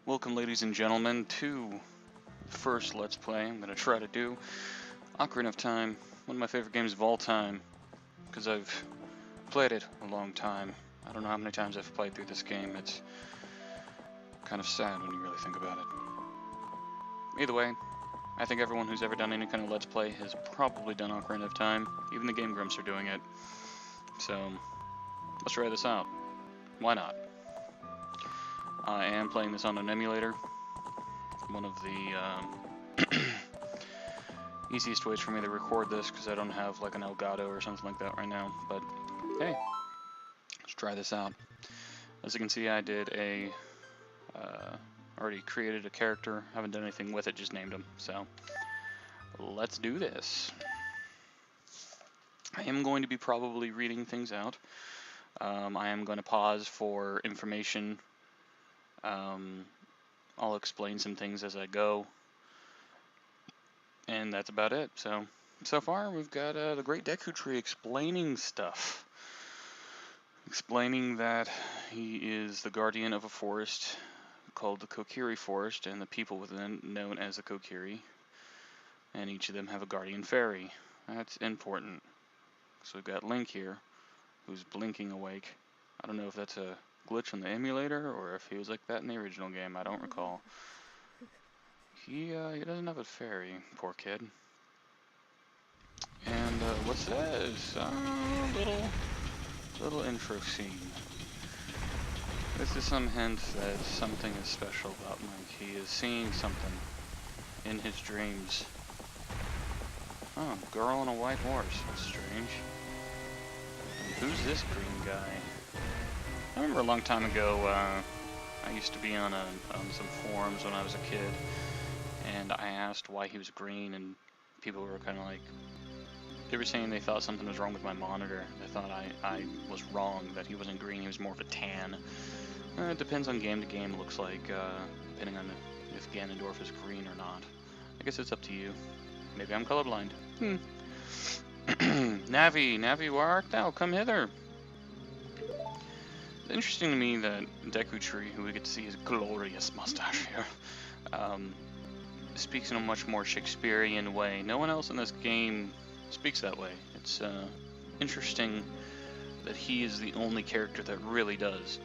Welcome, ladies and gentlemen, to the first Let's Play I'm going to try to do. Ocarina of Time, one of my favorite games of all time, because I've played it a long time. I don't know how many times I've played through this game. It's kind of sad when you really think about it. Either way, I think everyone who's ever done any kind of Let's Play has probably done Ocarina of Time. Even the Game Grumps are doing it. So, let's try this out. Why not? I am playing this on an emulator. One of the easiest ways for me to record this, because I don't have like an Elgato or something like that right now. But hey, let's try this out. As you can see, I did a already created a character. Haven't done anything with it, just named him. So let's do this. I am going to be probably reading things out. I am going to pause for information. I'll explain some things as I go, and that's about it. So far we've got the Great Deku Tree explaining stuff. Explaining that he is the guardian of a forest called the Kokiri Forest, and the people within known as the Kokiri, and each of them have a guardian fairy. That's important. So we've got Link here, who's blinking awake. I don't know if that's a glitch on the emulator or if he was like that in the original game. I don't recall. He doesn't have a fairy, poor kid. And what's this? Little intro scene. This is some hint that something is special about Link. He is seeing something in his dreams. Oh, girl on a white horse. That's strange. And who's this green guy? I remember a long time ago, I used to be on some forums when I was a kid, and I asked why he was green, and people were kind of like, they were saying they thought something was wrong with my monitor. They thought I was wrong, that he wasn't green, he was more of a tan. It depends on game to game, it looks like, depending on if Ganondorf is green or not. I guess it's up to you. Maybe I'm colorblind. Navi, where art thou? Come hither. It's interesting to me that Deku Tree, who we get to see his glorious mustache here, speaks in a much more Shakespearean way. No one else in this game speaks that way. It's interesting that he is the only character that really does.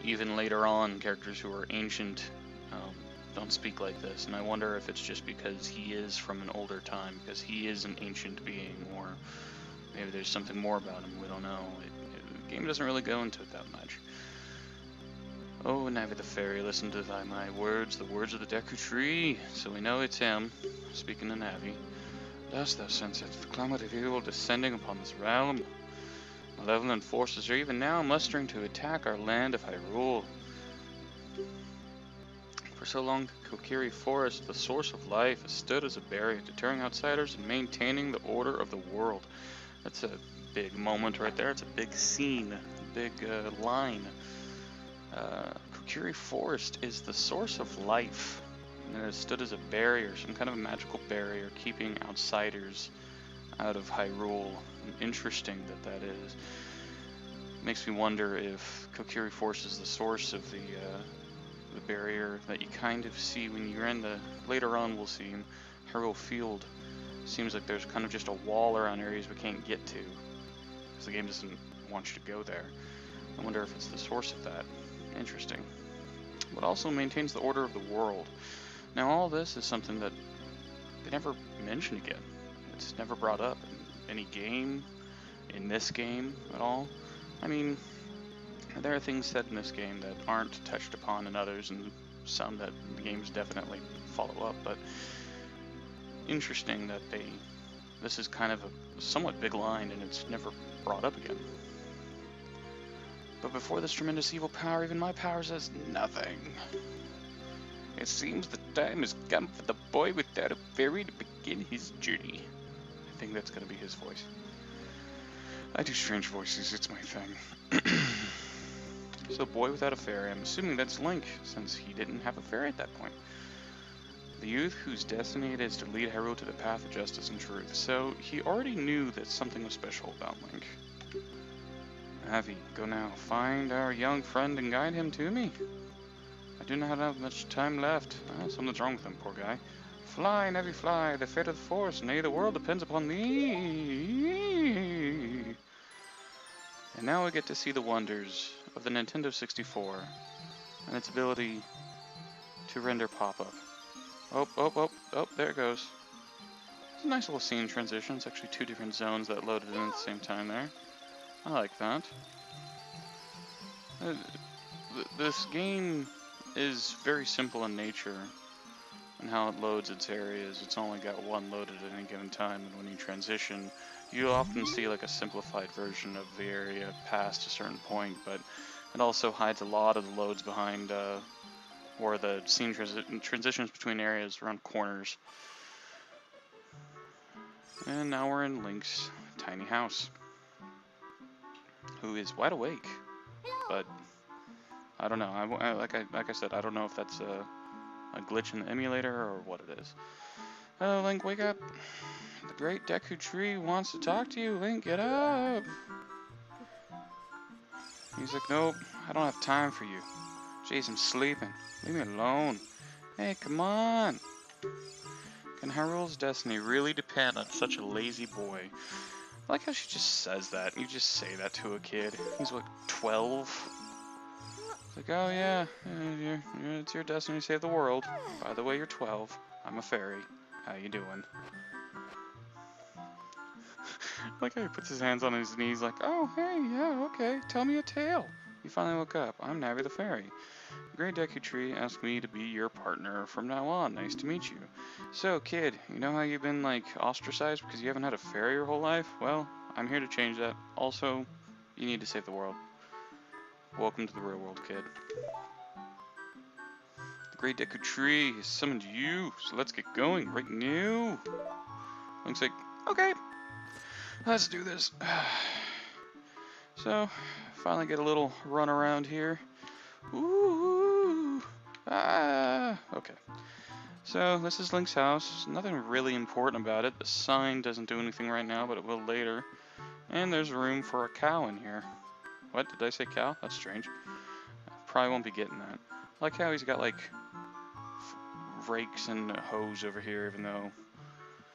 Even later on, characters who are ancient don't speak like this, and I wonder if it's just because he is from an older time, because he is an ancient being, or maybe there's something more about him, we don't know. The game doesn't really go into it that much. Oh, Navi the Fairy, listen to my words, the words of the Deku Tree. So we know it's him, speaking to Navi. Dost thou sense it, the climate of evil descending upon this realm? Malevolent forces are even now mustering to attack our land of Hyrule. For so long, the Kokiri Forest, the source of life, has stood as a barrier, deterring outsiders and maintaining the order of the world. That's a big moment right there. It's a big scene, a big line. Kokiri Forest is the source of life, and it has stood as a barrier, some kind of a magical barrier, keeping outsiders out of Hyrule. Interesting that is. Makes me wonder if Kokiri Forest is the source of the barrier that you kind of see when you're in the, later on we'll see in Hyrule Field. Seems like there's kind of just a wall around areas we can't get to, because the game doesn't want you to go there. I wonder if it's the source of that. Interesting. But also maintains the order of the world. Now all this is something that they never mention again. It's never brought up in any game, in this game at all. I mean, there are things said in this game that aren't touched upon in others, and some that the games definitely follow up, but interesting that this is kind of a somewhat big line and it's never brought up again. But before this tremendous evil power, even my power says nothing. It seems the time has come for the boy without a fairy to begin his journey. I think that's gonna be his voice. I do strange voices, it's my thing. So, boy without a fairy, I'm assuming that's Link, since he didn't have a fairy at that point. The youth whose destiny it is to lead Hyrule to the path of justice and truth. So, he already knew that something was special about Link. Navi, go now. Find our young friend and guide him to me. I do not have much time left. Something's wrong with him, poor guy. Fly, Navi, fly. The fate of the forest, nay, the world depends upon thee. And now we get to see the wonders of the Nintendo 64 and its ability to render pop-up. Oh, there it goes. It's a nice little scene transition. It's actually 2 different zones that loaded in at the same time there. I like that. This game is very simple in nature and how it loads its areas. It's only got one loaded at any given time, and when you transition, you'll often see like a simplified version of the area past a certain point, but it also hides a lot of the loads behind where the scene transitions between areas around corners. And now we're in Link's tiny house, who is wide awake, but I don't know. Like I said, I don't know if that's a glitch in the emulator or what it is. Oh, Link, wake up! The great Deku Tree wants to talk to you. Link, get up! He's like, nope, I don't have time for you. Jeez, I'm sleeping. Leave me alone. Hey, come on! Can Hyrule's destiny really depend on such a lazy boy? I like how she just says that. You just say that to a kid. He's like 12. It's like, oh yeah, it's your destiny to save the world. By the way, you're 12. I'm a fairy. How you doing? Like how he puts his hands on his knees like, oh, hey, yeah, okay, tell me a tale. You finally woke up. I'm Navi the Fairy. The Great Deku Tree asked me to be your partner from now on. Nice to meet you. So, kid, you know how you've been, like, ostracized because you haven't had a fairy your whole life? Well, I'm here to change that. Also, you need to save the world. Welcome to the real world, kid. The Great Deku Tree has summoned you, so let's get going right now. Link's like, okay, let's do this. So, finally get a little run around here. Ooh, okay. So, this is Link's house. There's nothing really important about it. The sign doesn't do anything right now, but it will later. And there's room for a cow in here. What? Did I say cow? That's strange. Probably won't be getting that. I like how he's got, like, rakes and a hose over here, even though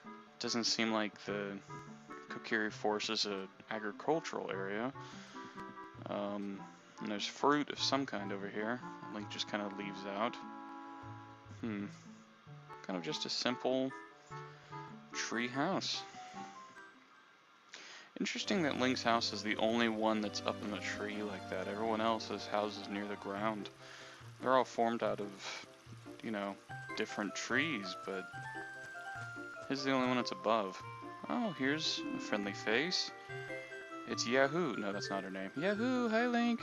it doesn't seem like the Kokiri Forest is an agricultural area. And there's fruit of some kind over here. Link just kind of leaves out. Kind of just a simple tree house. Interesting that Link's house is the only one that's up in the tree like that. Everyone else's houses near the ground. They're all formed out of, you know, different trees, but his is the only one that's above. Oh, here's a friendly face. It's Yahoo! No, that's not her name. Yahoo! Hi, Link!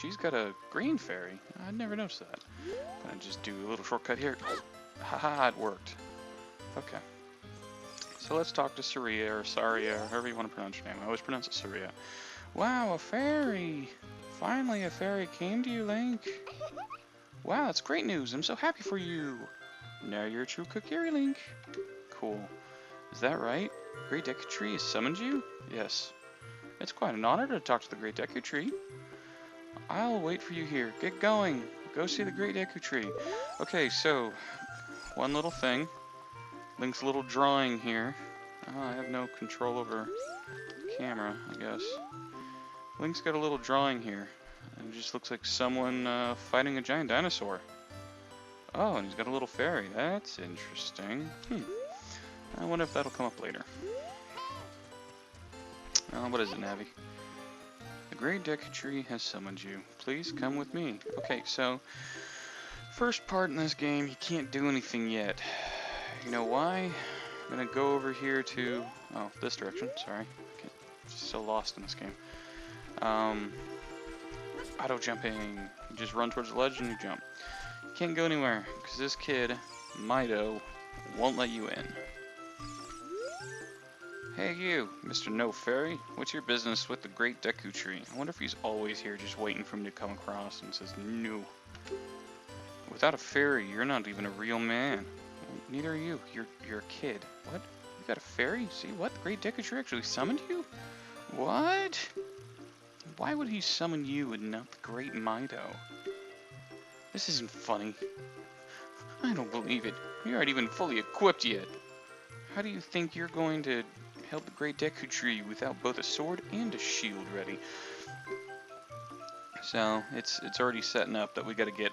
She's got a green fairy. I'd never noticed that. Gonna just do a little shortcut here. Haha, it worked. Okay. So let's talk to Saria, or Saria, or however you want to pronounce your name. I always pronounce it Saria. Wow, a fairy! Finally, a fairy came to you, Link. Wow, that's great news. I'm so happy for you. Now you're a true Kokiri, Link. Cool. Is that right? Great Deku Tree has summoned you? Yes. It's quite an honor to talk to the Great Deku Tree. I'll wait for you here. Get going. Go see the Great Deku Tree. Okay, so, one little thing. Link's little drawing here. Oh, I have no control over the camera, I guess. Link's got a little drawing here. It just looks like someone fighting a giant dinosaur. Oh, and he's got a little fairy. That's interesting. I wonder if that'll come up later. What is it, Navi? The Great Deku Tree has summoned you. Please come with me. Okay, so first part in this game, you can't do anything yet. You know why? I'm gonna go over here to this direction. Sorry, I'm so lost in this game. Auto jumping. You just run towards the ledge and you jump. You can't go anywhere because this kid, Mido, won't let you in. Hey you, Mr. No Fairy, what's your business with the Great Deku Tree? I wonder if he's always here just waiting for me to come across and says no. Without a fairy, you're not even a real man. Well, neither are you. You're a kid. What? You got a fairy? See what? The Great Deku Tree actually summoned you? What? Why would he summon you and not the Great Mido? This isn't funny. I don't believe it. You aren't even fully equipped yet. How do you think you're going to help the Great Deku Tree without both a sword and a shield ready? So, it's already setting up that we gotta get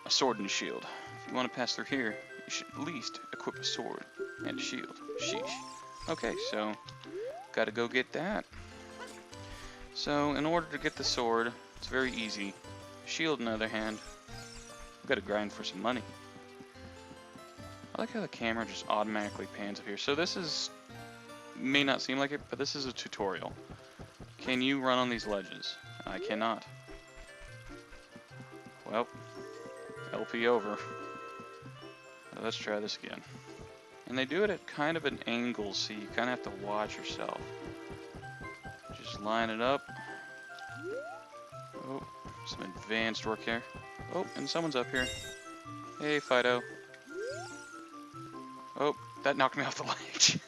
a sword and a shield. If you want to pass through here, you should at least equip a sword and a shield. Sheesh. Okay, so, gotta go get that. So, in order to get the sword, it's very easy. Shield, on the other hand, we gotta grind for some money. I like how the camera just automatically pans up here. So this is, may not seem like it, but this is a tutorial. Can you run on these ledges? I cannot. Well, LP over. Let's try this again. And they do it at kind of an angle, so you kind of have to watch yourself. Just line it up. Oh, some advanced work here. Oh, and someone's up here. Hey, Fido. Oh, that knocked me off the ledge.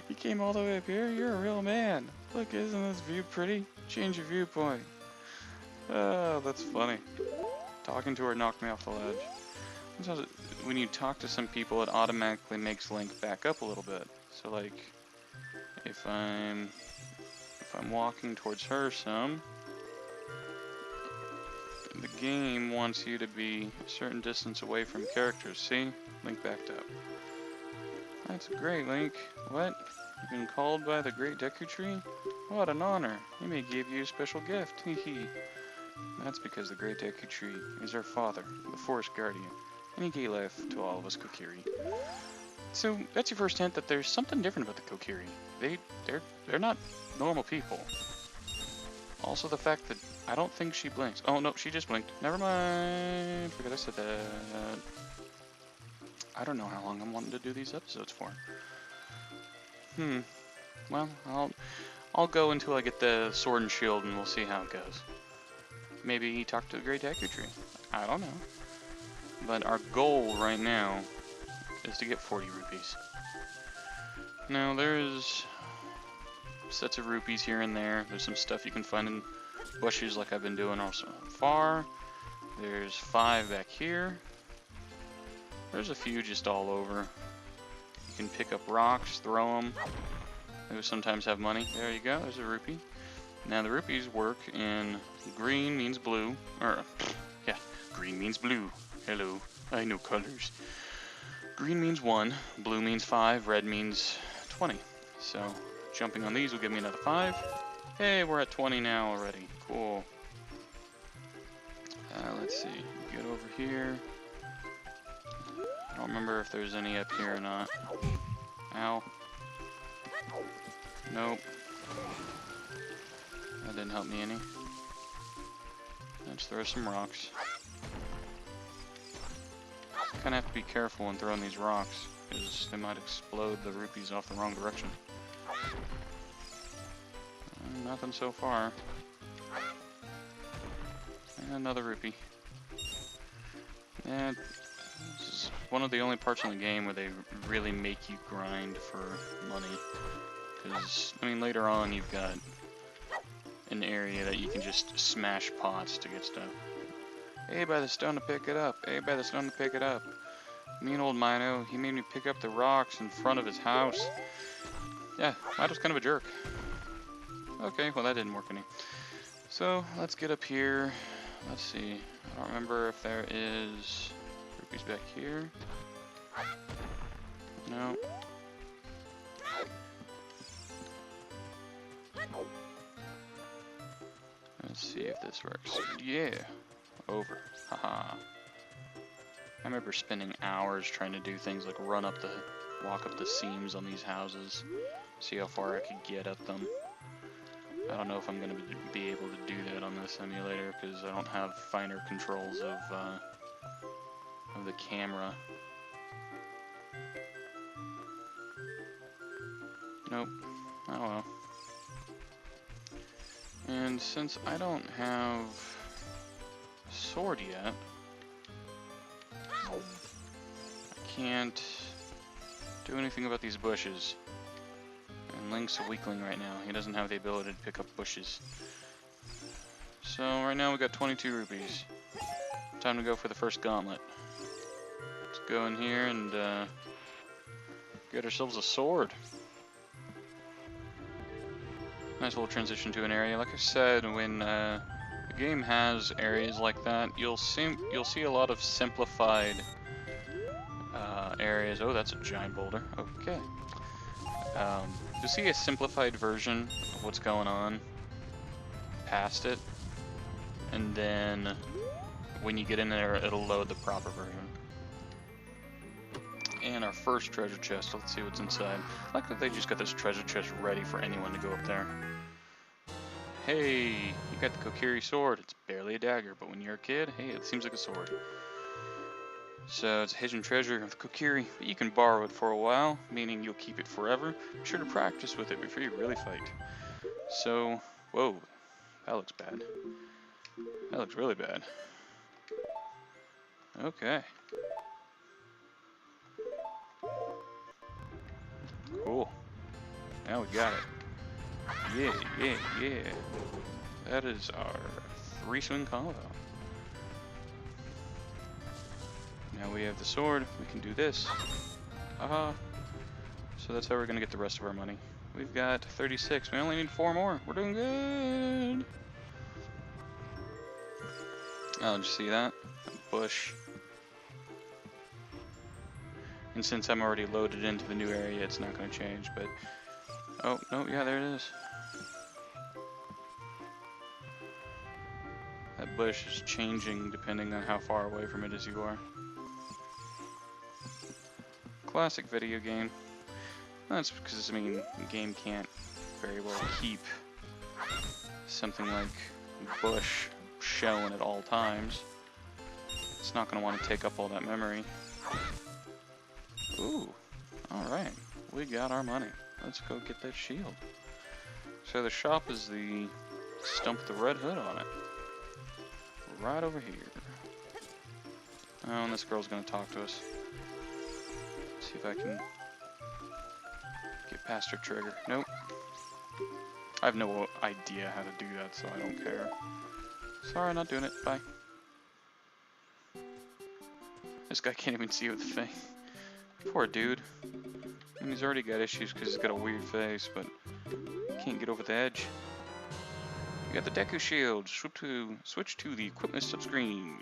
You came all the way up here? You're a real man. Look, isn't this view pretty? Change your viewpoint. Oh, that's funny. Talking to her knocked me off the ledge. Sometimes when you talk to some people, it automatically makes Link back up a little bit. So like, if I'm walking towards her some, the game wants you to be a certain distance away from characters. See? Link backed up. That's great, Link. What? You've been called by the Great Deku Tree? What an honor. He may give you a special gift. Hee hee. That's because the Great Deku Tree is our father, the Forest Guardian, and he gave life to all of us Kokiri. So that's your first hint that there's something different about the Kokiri. They're not normal people. Also the fact that I don't think she blinks. Oh no, she just blinked. Never mind. Forget I said that. I don't know how long I'm wanting to do these episodes for. Well, I'll go until I get the sword and shield, and we'll see how it goes. Maybe talk to the Great Deku Tree. I don't know. But our goal right now is to get 40 rupees. Now there's sets of rupees here and there. There's some stuff you can find in bushes like I've been doing also far. There's 5 back here. There's a few just all over. You can pick up rocks, throw them. They sometimes have money. There you go, there's a rupee. Now the rupees work in green means blue, or yeah, green means blue. Hello, I know colors. Green means 1, blue means 5, red means 20. So jumping on these will give me another 5. Hey, we're at 20 now already. Cool. Let's see, get over here. I don't remember if there's any up here or not. Ow. Nope. That didn't help me any. Let's throw some rocks. Kind of have to be careful when throwing these rocks, because they might explode the rupees off the wrong direction. Nothing so far. And another rupee. Yeah, this is one of the only parts in the game where they really make you grind for money. Because, I mean, later on you've got an area that you can just smash pots to get stuff. Hey, by the stone to pick it up. Hey, by the stone to pick it up. Mean old Mino, he made me pick up the rocks in front of his house. Yeah, Mino's kind of a jerk. Okay, well that didn't work any. So, let's get up here. Let's see. I don't remember if there is rupees back here. No. Let's see if this works. Yeah. Over. Haha. I remember spending hours trying to do things like walk up the seams on these houses, see how far I could get at them. I don't know if I'm going to be able to do that on this emulator because I don't have finer controls of the camera. Nope. Oh well. And since I don't have a sword yet, I can't do anything about these bushes. And Link's a weakling right now. He doesn't have the ability to pick up bushes. So right now we got 22 rupees. Time to go for the first gauntlet. Let's go in here and get ourselves a sword. Nice little transition to an area. Like I said, when the game has areas like that, you'll see a lot of simplified areas. Oh, that's a giant boulder. Okay. You'll see a simplified version of what's going on past it, and then when you get in there, it'll load the proper version. And our first treasure chest, let's see what's inside. I like that they just got this treasure chest ready for anyone to go up there. Hey, you got the Kokiri sword. It's barely a dagger, but when you're a kid, hey, it seems like a sword. So it's a hidden treasure of Kokiri, but you can borrow it for a while, meaning you'll keep it forever. Be sure to practice with it before you really fight. So, whoa, that looks bad. That looks really bad. Okay. Cool. Now we got it. Yeah. That is our 3-swing combo. Now we have the sword, we can do this. Aha. So that's how we're gonna get the rest of our money. We've got 36, we only need 4 more. We're doing good. Oh, did you see that? A bush. And since I'm already loaded into the new area, it's not gonna change, but... Oh, no, yeah, there it is. That bush is changing depending on how far away from it as you are. Classic video game. That's because, I mean, the game can't very well keep something like bush shown at all times. It's not going to want to take up all that memory. Ooh, alright. We got our money. Let's go get that shield. So the shop is the stump with the red hood on it. Right over here. Oh, and this girl's going to talk to us. See if I can get past her trigger. Nope. I have no idea how to do that, so I don't care. Sorry, not doing it. Bye. This guy can't even see with the thing. Poor dude. I mean, he's already got issues because he's got a weird face, but he can't get over the edge. You got the Deku shield. Switch to the equipment subscreen.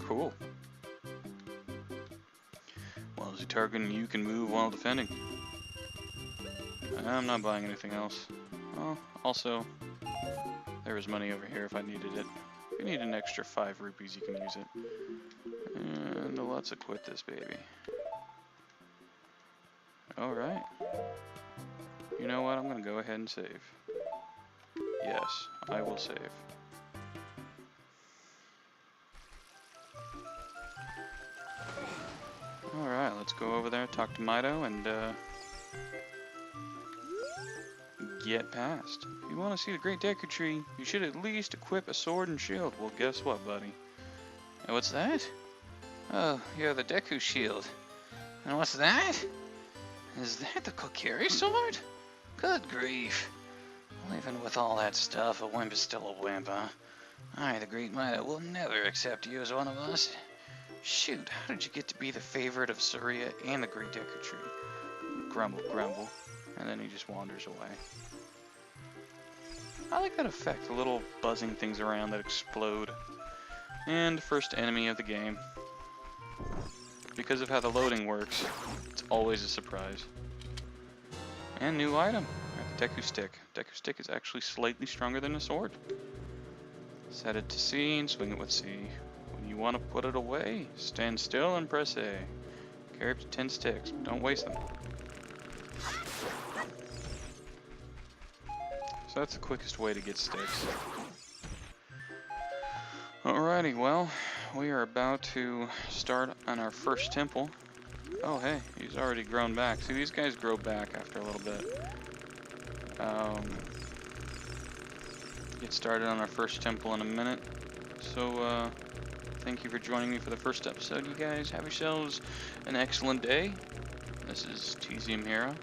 Cool. While as a target, you can move while defending. I'm not buying anything else. Oh, also, there is money over here if I needed it. If you need an extra 5 rupees, you can use it. And let's equip this baby. Alright. You know what? I'm going to go ahead and save. Yes, I will save. Alright, let's go over there, talk to Mido, and get past. If you want to see the Great Deku Tree, you should at least equip a sword and shield. Well, guess what, buddy? And what's that? Oh, you're the Deku shield. And what's that? Is that the Kokiri sword? Good grief. Well, even with all that stuff, a wimp is still a wimp, huh? I, the Great Mido, will never accept you as one of us. Shoot, how did you get to be the favorite of Surya and the Great Deku Tree? Grumble, grumble. And then he just wanders away. I like that effect, the little buzzing things around that explode. And first enemy of the game. Because of how the loading works, it's always a surprise. And new item, the Deku Stick. Deku Stick is actually slightly stronger than a sword. Set it to C and swing it with C. When you want to put it away, stand still and press A. Carry up to 10 sticks, but don't waste them. So that's the quickest way to get sticks. Alrighty, well, we are about to start on our first temple. Oh hey, he's already grown back. See, these guys grow back after a little bit. Get started on our first temple in a minute. So, thank you for joining me for the first episode, you guys. Have yourselves an excellent day. This is TZMHero,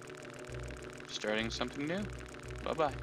starting something new. Bye-bye.